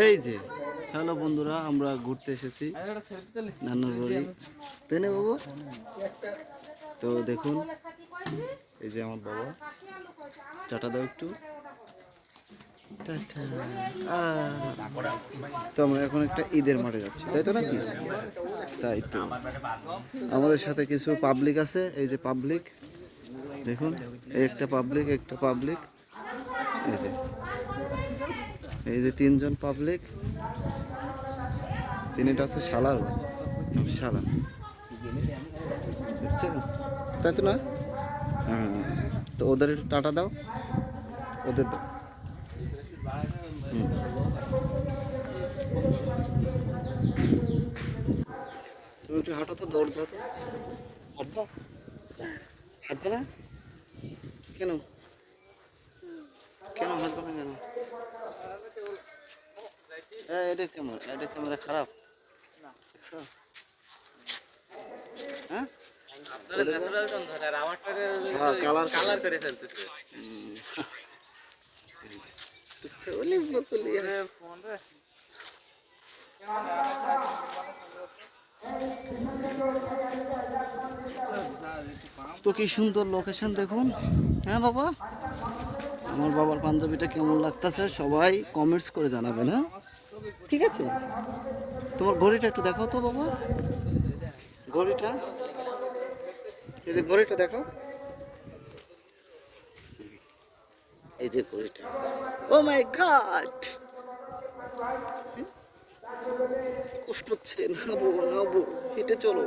এই যে হ্যালো বন্ধুরা, আমরা ঘুরতে এসেছি নানুর বাড়ি, তাই না বাবু? তো দেখুন, এই যে আমার বাবা, টাটা দাও একটু, টাটা। তো আমরা এখন একটা ঈদের মাঠে যাচ্ছি, তাই তো নাকি? তাই তো আমাদের সাথে কিছু পাবলিক আছে, এই যে পাবলিক দেখুন, একটা পাবলিক এই যে তিনজন পাবলিক, তিনটা আছে শালার শালা, বুঝছেন? তাই তো না? হ্যাঁ, তো ওদের একটু টাটা দাও, ওদের দাও। তুমি একটু হাঁটো তো, দৌড় দাও তো। হাঁটবো? হাঁটবে না কেন? কেন হাঁটবে না কেন? এটা ক্যামেরা খারাপ দেখছো? হ্যাঁ, কালার করে ফেলতেছে। তো কি সুন্দর লোকেশন দেখুন। হ্যাঁ বাবা, আমার বাবার পাঞ্জাবিটা কেমন লাগতেছে সবাই কমেন্টস করে জানাবেন, হ্যাঁ? ঠিক আছে, তোমার ঘড়িটা একটু দেখাও তো বাবা, ঘড়িটা, এই যে ঘড়িটা দেখো, এই যে ঘড়িটা। ও মাই গড, কষ্ট হচ্ছে, নাবো নাবো, হেঁটে চলো।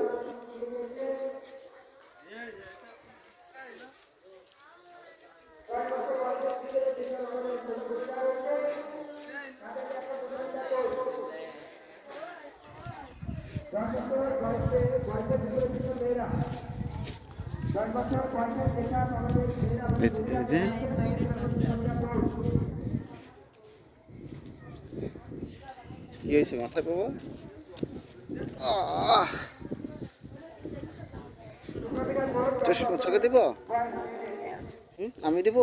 এই যে কি হয়েছে মাথায় বাবা? চশমা চোখে দিব? আমি দিব?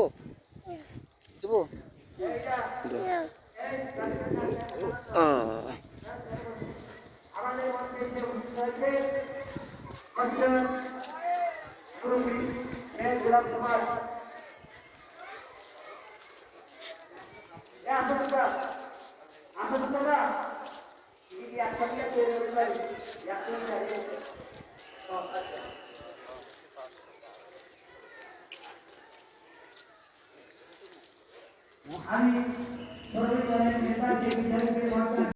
দিব?